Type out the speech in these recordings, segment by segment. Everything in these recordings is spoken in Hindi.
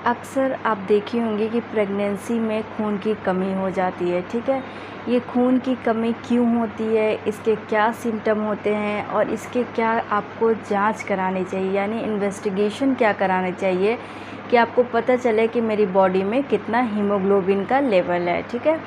अक्सर आप देखे होंगे कि प्रेगनेंसी में खून की कमी हो जाती है, ठीक है। ये खून की कमी क्यों होती है, इसके क्या सिम्टम होते हैं और इसके क्या आपको जांच करानी चाहिए, यानी इन्वेस्टिगेशन क्या करानी चाहिए कि आपको पता चले कि मेरी बॉडी में कितना हीमोग्लोबिन का लेवल है, ठीक है।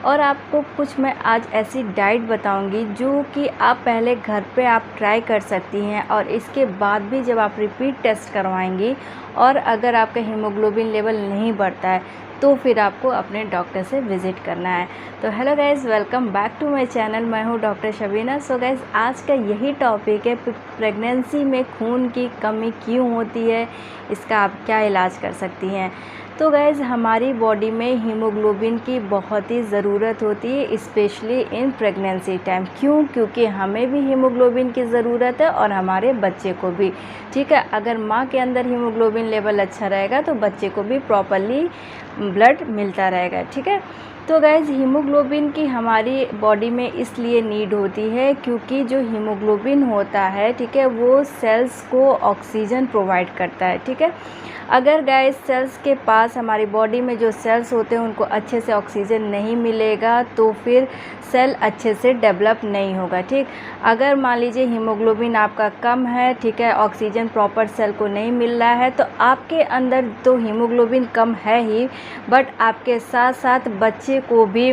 और आपको कुछ मैं आज ऐसी डाइट बताऊंगी जो कि आप पहले घर पे आप ट्राई कर सकती हैं और इसके बाद भी जब आप रिपीट टेस्ट करवाएंगी और अगर आपका हीमोग्लोबिन लेवल नहीं बढ़ता है तो फिर आपको अपने डॉक्टर से विज़िट करना है। तो hello guys, welcome back to my channel. मैं हूँ डॉक्टर शबीना। सो गाइज़, आज का यही टॉपिक है प्रेगनेंसी में खून की कमी क्यों होती है, इसका आप क्या इलाज कर सकती हैं। तो गाइज़, हमारी बॉडी में हीमोग्लोबिन की बहुत ही ज़रूरत होती है, स्पेशली इन प्रेगनेंसी टाइम। क्यों? क्योंकि हमें भी हीमोग्लोबिन की ज़रूरत है और हमारे बच्चे को भी, ठीक है। अगर माँ के अंदर हीमोग्लोबिन लेवल अच्छा रहेगा तो बच्चे को भी प्रॉपरली ब्लड मिलता रहेगा, ठीक है। तो गाइज़, हीमोग्लोबिन की हमारी बॉडी में इसलिए नीड होती है क्योंकि जो हीमोग्लोबिन होता है, ठीक है, वो सेल्स को ऑक्सीजन प्रोवाइड करता है, ठीक है। अगर गाइस सेल्स के पास हमारी बॉडी में जो सेल्स होते हैं उनको अच्छे से ऑक्सीजन नहीं मिलेगा तो फिर सेल अच्छे से डेवलप नहीं होगा, ठीक। अगर मान लीजिए हीमोग्लोबिन आपका कम है, ठीक है, ऑक्सीजन प्रॉपर सेल को नहीं मिल रहा है तो आपके अंदर तो हीमोग्लोबिन कम है ही, बट आपके साथ साथ बच्चे को भी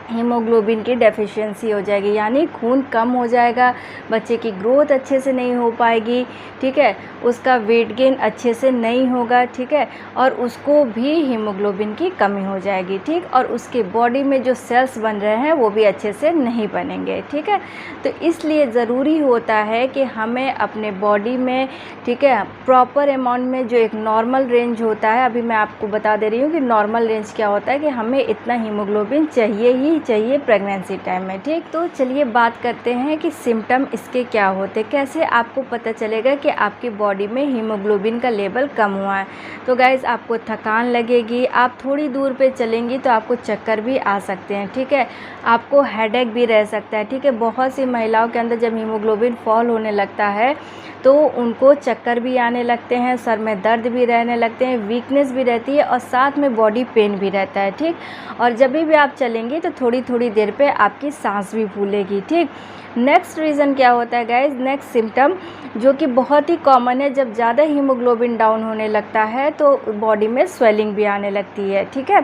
हीमोग्लोबिन की डेफिशिएंसी हो जाएगी, यानी खून कम हो जाएगा, बच्चे की ग्रोथ अच्छे से नहीं हो पाएगी, ठीक है, उसका वेट गेन अच्छे से नहीं होगा, ठीक है, और उसको भी हीमोग्लोबिन की कमी हो जाएगी, ठीक, और उसके बॉडी में जो सेल्स बन रहे हैं वो भी अच्छे से नहीं बनेंगे, ठीक है। तो इसलिए ज़रूरी होता है कि हमें अपने बॉडी में, ठीक है, प्रॉपर अमाउंट में जो एक नॉर्मल रेंज होता है, अभी मैं आपको बता दे रही हूँ कि नॉर्मल रेंज क्या होता है, कि हमें इतना हीमोग्लोबिन चाहिए ही चाहिए प्रेगनेंसी टाइम में, ठीक। तो चलिए बात करते हैं कि सिम्टम इसके क्या होते, कैसे आपको पता चलेगा कि आपकी बॉडी में हीमोग्लोबिन का लेवल कम हुआ है। तो गाइज़, आपको थकान लगेगी, आप थोड़ी दूर पे चलेंगी तो आपको चक्कर भी आ सकते हैं, ठीक है, आपको हेडेक भी रह सकता है, ठीक है। बहुत सी महिलाओं के अंदर जब हीमोग्लोबिन फॉल होने लगता है तो उनको चक्कर भी आने लगते हैं, सर में दर्द भी रहने लगते हैं, वीकनेस भी रहती है और साथ में बॉडी पेन भी रहता है, ठीक। और जब भी आप चलेंगे तो थोड़ी थोड़ी देर पे आपकी सांस भी फूलेगी, ठीक। नेक्स्ट रीज़न क्या होता है गाइज, नेक्स्ट सिम्टम जो कि बहुत ही कॉमन है, जब ज़्यादा हीमोग्लोबिन डाउन होने लगता है तो बॉडी में स्वेलिंग भी आने लगती है, ठीक है।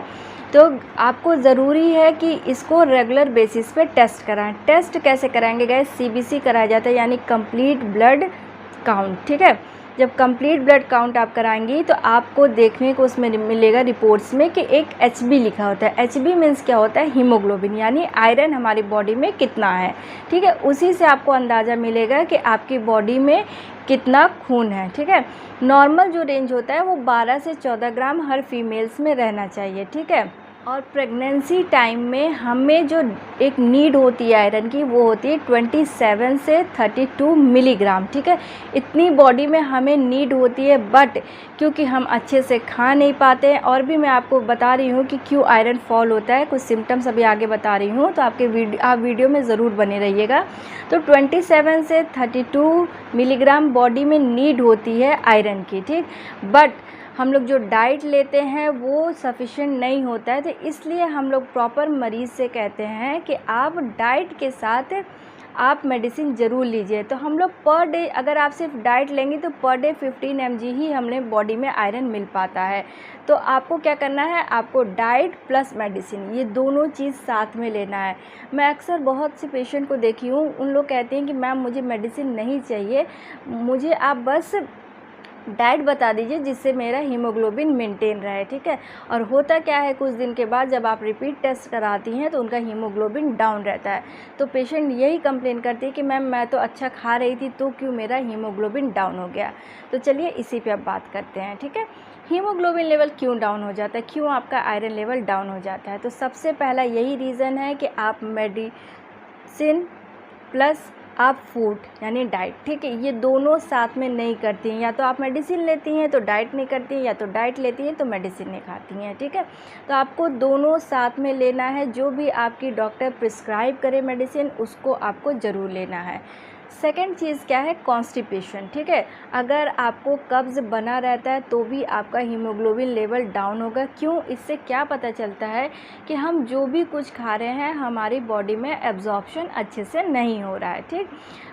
तो आपको ज़रूरी है कि इसको रेगुलर बेसिस पे टेस्ट कराएं। टेस्ट कैसे कराएंगे गाइज, सीबीसी कराया जाता है, यानी कंप्लीट ब्लड काउंट, ठीक है। जब कंप्लीट ब्लड काउंट आप कराएंगी तो आपको देखने को उसमें मिलेगा रिपोर्ट्स में कि एक एचबी लिखा होता है। एचबी मीन्स क्या होता है, हीमोग्लोबिन, यानी आयरन हमारी बॉडी में कितना है, ठीक है। उसी से आपको अंदाज़ा मिलेगा कि आपकी बॉडी में कितना खून है, ठीक है। नॉर्मल जो रेंज होता है वो 12 से 14 ग्राम हर फीमेल्स में रहना चाहिए, ठीक है। और प्रेगनेंसी टाइम में हमें जो एक नीड होती है आयरन की, वो होती है 27 से 32 मिलीग्राम, ठीक है। इतनी बॉडी में हमें नीड होती है, बट क्योंकि हम अच्छे से खा नहीं पाते हैं, और भी मैं आपको बता रही हूँ कि क्यों आयरन फॉल होता है, कुछ सिम्टम्स अभी आगे बता रही हूँ, तो आप वीडियो में ज़रूर बने रहिएगा। तो 27 से 32 मिलीग्राम बॉडी में नीड होती है आयरन की, ठीक, बट हम लोग जो डाइट लेते हैं वो सफिशिएंट नहीं होता है, तो इसलिए हम लोग प्रॉपर मरीज़ से कहते हैं कि आप डाइट के साथ आप मेडिसिन ज़रूर लीजिए। तो हम लोग पर डे, अगर आप सिर्फ डाइट लेंगे तो पर डे 15 mg ही हमें बॉडी में आयरन मिल पाता है। तो आपको क्या करना है, आपको डाइट प्लस मेडिसिन, ये दोनों चीज़ साथ में लेना है। मैं अक्सर बहुत से पेशेंट को देखी हूँ, उन लोग कहते हैं कि मैम मुझे मेडिसिन नहीं चाहिए, मुझे आप बस डाइट बता दीजिए जिससे मेरा हीमोग्लोबिन मेंटेन रहे, ठीक है। और होता क्या है, कुछ दिन के बाद जब आप रिपीट टेस्ट कराती हैं तो उनका हीमोग्लोबिन डाउन रहता है, तो पेशेंट यही कंप्लेन करती है कि मैम मैं तो अच्छा खा रही थी तो क्यों मेरा हीमोग्लोबिन डाउन हो गया। तो चलिए इसी पे अब बात करते हैं, ठीक है। हीमोग्लोबिन लेवल क्यों डाउन हो जाता है, क्यों आपका आयरन लेवल डाउन हो जाता है। तो सबसे पहला यही रीज़न है कि आप मेडिसिन प्लस आप फूड यानी डाइट, ठीक है, ये दोनों साथ में नहीं करती हैं। या तो आप मेडिसिन लेती हैं तो डाइट नहीं करती हैं, या तो डाइट लेती हैं तो मेडिसिन नहीं खाती हैं, ठीक है। तो आपको दोनों साथ में लेना है, जो भी आपकी डॉक्टर प्रिस्क्राइब करे मेडिसिन उसको आपको ज़रूर लेना है। सेकंड चीज़ क्या है, कॉन्स्टिपेशन। ठीक है, अगर आपको कब्ज़ बना रहता है तो भी आपका हीमोग्लोबिन लेवल डाउन होगा। क्यों? इससे क्या पता चलता है कि हम जो भी कुछ खा रहे हैं हमारी बॉडी में एब्जॉर्प्शन अच्छे से नहीं हो रहा है। ठीक,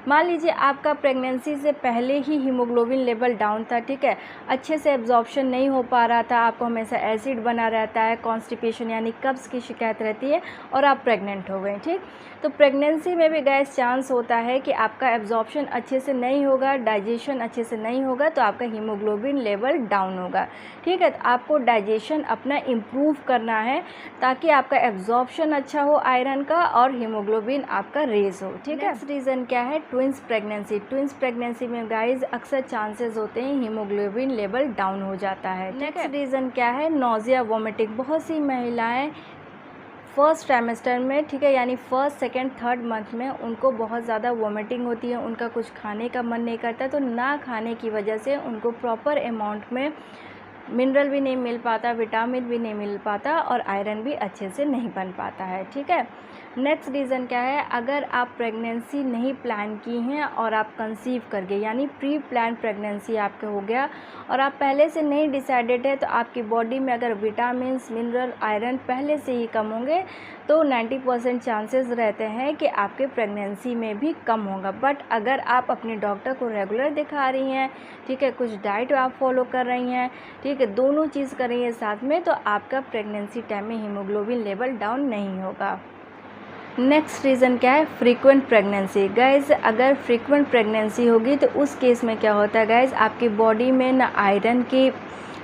मान लीजिए आपका प्रेगनेंसी से पहले ही हीमोग्लोबिन लेवल डाउन था। ठीक है, अच्छे से एब्जॉर्प्शन नहीं हो पा रहा था, आपको हमेशा एसिड बना रहता है, कॉन्स्टिपेशन यानी कब्ज़ की शिकायत रहती है और आप प्रेग्नेंट हो गए। ठीक, तो प्रेगनेंसी में भी गैस चांस होता है कि आपका एब्जॉर्प्शन अच्छे से नहीं होगा, डाइजेशन अच्छे से नहीं होगा, तो आपका हीमोग्लोबिन लेवल डाउन होगा। ठीक है, तो आपको डाइजेशन अपना इम्प्रूव करना है ताकि आपका एब्जॉर्प्शन अच्छा हो आयरन का और हीमोग्लोबिन आपका रेज हो। ठीक है, नेक्स्ट रीज़न क्या है, ट्विंस प्रेगनेंसी। ट्विंस प्रेगनेंसी में गाइज अक्सर चांसेस होते हैं हीमोग्लोबिन लेवल डाउन हो जाता है। नेक्स्ट रीज़न क्या है, नोजिया वोमिटिंग। बहुत सी महिलाएं फर्स्ट ट्राइमेस्टर में, ठीक है, यानी फर्स्ट सेकंड थर्ड मंथ में उनको बहुत ज़्यादा वोमिटिंग होती है, उनका कुछ खाने का मन नहीं करता, तो ना खाने की वजह से उनको प्रॉपर अमाउंट में मिनरल भी नहीं मिल पाता, विटामिन भी नहीं मिल पाता और आयरन भी अच्छे से नहीं बन पाता है। ठीक है, नेक्स्ट रीज़न क्या है, अगर आप प्रेगनेंसी नहीं प्लान की हैं और आप कंसीव कर गए, यानी प्री प्लान प्रेगनेंसी आपके हो गया और आप पहले से नहीं डिसाइडेड है, तो आपकी बॉडी में अगर विटामिन मिनरल आयरन पहले से ही कम होंगे तो 90% चांसेस रहते हैं कि आपके प्रेगनेंसी में भी कम होगा। बट अगर आप अपने डॉक्टर को रेगुलर दिखा रही हैं, ठीक है, कुछ डाइट आप फॉलो कर रही हैं, ठीक है, दोनों चीज़ कर रही हैं साथ में, तो आपका प्रेगनेंसी टाइम में हीमोग्लोबिन लेवल डाउन नहीं होगा। नेक्स्ट रीज़न क्या है, फ्रीक्वेंट प्रेगनेंसी। गाइज अगर फ्रीक्वेंट प्रेगनेंसी होगी तो उस केस में क्या होता है गाइज, आपकी बॉडी में ना आयरन की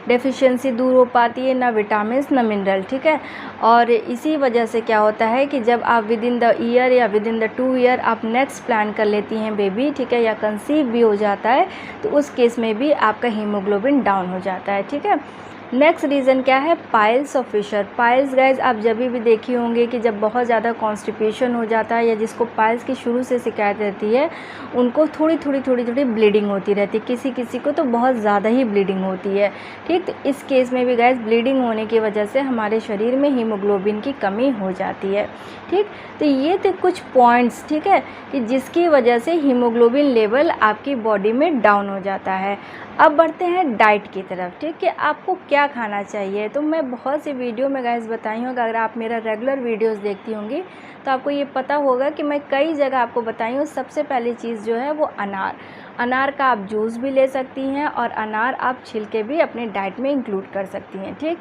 डेफिशिएंसी दूर हो पाती है, ना विटामिन ना मिनरल। ठीक है, और इसी वजह से क्या होता है कि जब आप विद इन द ईयर या विद इन द 2 ईयर आप नेक्स्ट प्लान कर लेती हैं बेबी, ठीक है, या कंसीव भी हो जाता है, तो उस केस में भी आपका हीमोग्लोबिन डाउन हो जाता है। ठीक है, नेक्स्ट रीज़न क्या है, पाइल्स और फिशर। पाइल्स गाइज आप जब भी देखी होंगे कि जब बहुत ज़्यादा कॉन्स्टिपेशन हो जाता है या जिसको पाइल्स की शुरू से शिकायत रहती है उनको थोड़ी थोड़ी ब्लीडिंग होती रहती है, किसी किसी को तो बहुत ज़्यादा ही ब्लीडिंग होती है। ठीक, तो इस केस में भी गाइज ब्लीडिंग होने की वजह से हमारे शरीर में हीमोग्लोबिन की कमी हो जाती है। ठीक, तो ये थे कुछ पॉइंट्स, ठीक है, कि जिसकी वजह से हीमोग्लोबिन लेवल आपकी बॉडी में डाउन हो जाता है। अब बढ़ते हैं डाइट की तरफ। ठीक है, आपको क्या खाना चाहिए, तो मैं बहुत सी वीडियो में गाइस बताई हूँ, अगर आप मेरा रेगुलर वीडियोस देखती होंगी तो आपको ये पता होगा कि मैं कई जगह आपको बताई हूँ। सबसे पहली चीज़ जो है वो अनार का आप जूस भी ले सकती हैं और अनार आप छिलके भी अपने डाइट में इंक्लूड कर सकती हैं। ठीक,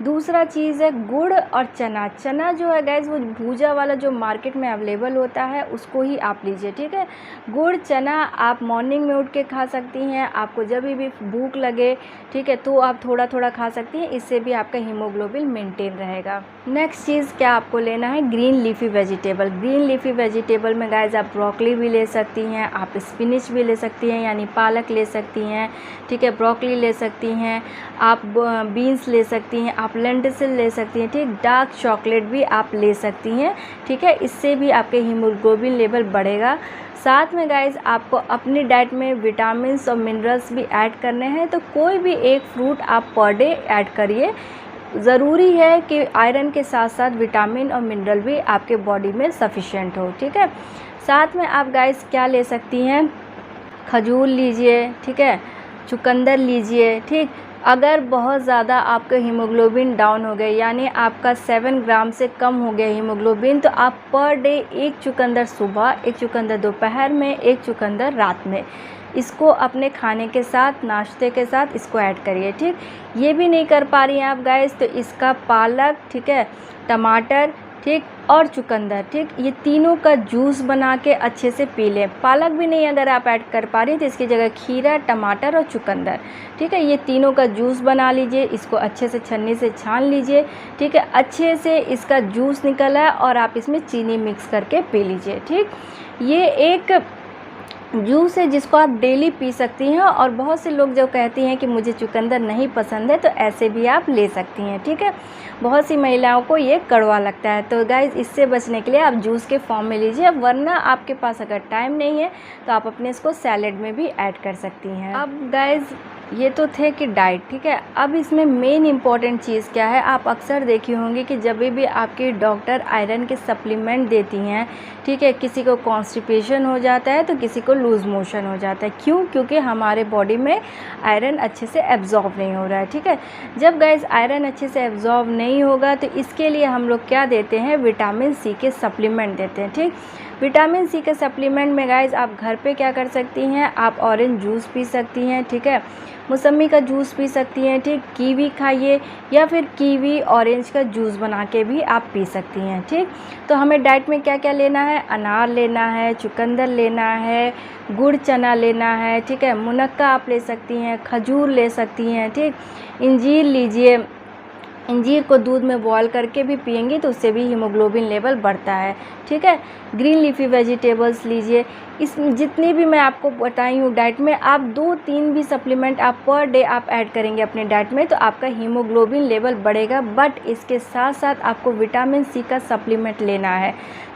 दूसरा चीज़ है गुड़ और चना जो है गैस वो भूजा वाला जो मार्केट में अवेलेबल होता है उसको ही आप लीजिए। ठीक है, गुड़ चना आप मॉर्निंग में उठ के खा सकती हैं, आपको जब भी भूख लगे, ठीक है, तो आप थोड़ा थोड़ा खा सकती हैं, इससे भी आपका हीमोग्लोबिन मेंटेन रहेगा। नेक्स्ट चीज़ क्या आपको लेना है, green leafy vegetable. Green leafy vegetable में गाइस आप ब्रोकली भी ले सकती हैं, आप स्पिनिच भी ले सकती हैं यानी पालक ले सकती हैं, ठीक है, ब्रोकली ले सकती हैं, आप बीन्स ले सकती हैं, आप लेंटिसिल ले सकती हैं, ठीक, डार्क चॉकलेट भी आप ले सकती हैं। ठीक है, इससे भी आपके हीमोग्लोबिन लेवल बढ़ेगा। साथ में गाइस आपको अपनी डाइट में विटामिन्स और मिनरल्स भी ऐड करने हैं, तो कोई भी एक फ्रूट आप पर डे ऐड करिए। ज़रूरी है कि आयरन के साथ साथ विटामिन और मिनरल भी आपके बॉडी में सफिशिएंट हो। ठीक है, साथ में आप गाइस क्या ले सकती हैं, खजूर लीजिए, ठीक है, चुकंदर लीजिए। ठीक, अगर बहुत ज़्यादा आपका हीमोग्लोबिन डाउन हो गया यानी आपका 7 ग्राम से कम हो गया हीमोग्लोबिन, तो आप पर डे एक चुकंदर सुबह, एक चुकंदर दोपहर में, एक चुकंदर रात में, इसको अपने खाने के साथ, नाश्ते के साथ इसको ऐड करिए। ठीक, ये भी नहीं कर पा रही हैं आप गाइस, तो इसका पालक, ठीक है, टमाटर, ठीक, और चुकंदर, ठीक, ये तीनों का जूस बना के अच्छे से पी लें। पालक भी नहीं अगर आप ऐड कर पा रही तो इसकी जगह खीरा, टमाटर और चुकंदर, ठीक है, ये तीनों का जूस बना लीजिए, इसको अच्छे से छन्नी से छान लीजिए। ठीक है, अच्छे से इसका जूस निकला है और आप इसमें चीनी मिक्स करके पी लीजिए। ठीक, ये एक जूस है जिसको आप डेली पी सकती हैं। और बहुत से लोग जो कहती हैं कि मुझे चुकंदर नहीं पसंद है, तो ऐसे भी आप ले सकती हैं। ठीक है, बहुत सी महिलाओं को ये कड़वा लगता है, तो गाइज़ इससे बचने के लिए आप जूस के फॉर्म में लीजिए, वरना आपके पास अगर टाइम नहीं है तो आप अपने इसको सैलेड में भी ऐड कर सकती हैं। अब गाइज़ ये तो थे कि डाइट, ठीक है। अब इसमें मेन इम्पॉर्टेंट चीज़ क्या है, आप अक्सर देखे होंगे कि जब भी आपके डॉक्टर आयरन के सप्लीमेंट देती हैं, ठीक है, किसी को कॉन्स्टिपेशन हो जाता है तो किसी को लूज़ मोशन हो जाता है। क्यों? क्योंकि हमारे बॉडी में आयरन अच्छे से एब्जॉर्ब नहीं हो रहा है, ठीक है। जब गाइस आयरन अच्छे से एब्जॉर्ब नहीं होगा तो इसके लिए हम लोग क्या देते हैं, विटामिन सी के सप्लीमेंट देते हैं, ठीक। विटामिन सी के सप्लीमेंट में गाइस आप घर पे क्या कर सकती हैं, आप ऑरेंज जूस पी सकती हैं, ठीक है, मौसम्मी का जूस पी सकती हैं, ठीक, कीवी खाइए या फिर कीवी ऑरेंज का जूस बना के भी आप पी सकती हैं, ठीक। तो हमें डाइट में क्या क्या लेना है, अनार लेना है, चुकंदर लेना है, गुड़ चना लेना है, ठीक है, मुनक्का आप ले सकती हैं, खजूर ले सकती हैं, ठीक, इंजीर लीजिए, इंजीर को दूध में बॉयल करके भी पिएंगे तो उससे भी हीमोग्लोबिन लेवल बढ़ता है, ठीक है। ग्रीन लीफी वेजिटेबल्स लीजिए। इस जितनी भी मैं आपको बताई हूँ डाइट में, आप 2-3 भी सप्लीमेंट आप पर डे आप ऐड करेंगे अपने डाइट में तो आपका हीमोग्लोबिन लेवल बढ़ेगा। बट इसके साथ साथ आपको विटामिन सी का सप्लीमेंट लेना है।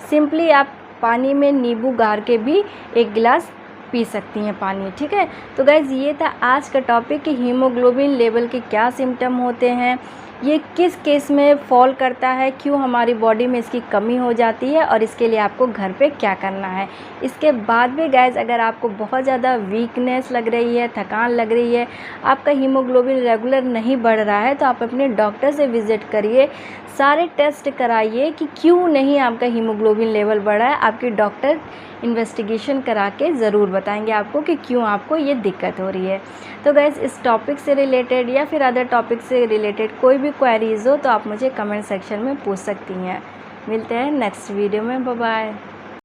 सिंपली आप पानी में नींबू गार के भी 1 गिलास पी सकती हैं पानी, ठीक है। तो गाइज़ ये था आज का टॉपिक कि हीमोग्लोबिन लेवल के क्या सिम्टम होते हैं, ये किस केस में फॉल करता है, क्यों हमारी बॉडी में इसकी कमी हो जाती है और इसके लिए आपको घर पे क्या करना है। इसके बाद भी गाइज़ अगर आपको बहुत ज़्यादा वीकनेस लग रही है, थकान लग रही है, आपका हीमोग्लोबिन रेगुलर नहीं बढ़ रहा है तो आप अपने डॉक्टर से विज़िट करिए, सारे टेस्ट कराइए कि क्यों नहीं आपका हीमोग्लोबिन लेवल बढ़ा है। आपके डॉक्टर इन्वेस्टिगेशन करा के ज़रूर बताएंगे आपको कि क्यों आपको ये दिक्कत हो रही है। तो गाइज़ इस टॉपिक से रिलेटेड या फिर अदर टॉपिक से रिलेटेड कोई भी क्वेरीज़ हो तो आप मुझे कमेंट सेक्शन में पूछ सकती हैं। मिलते हैं नेक्स्ट वीडियो में, बाय बाय।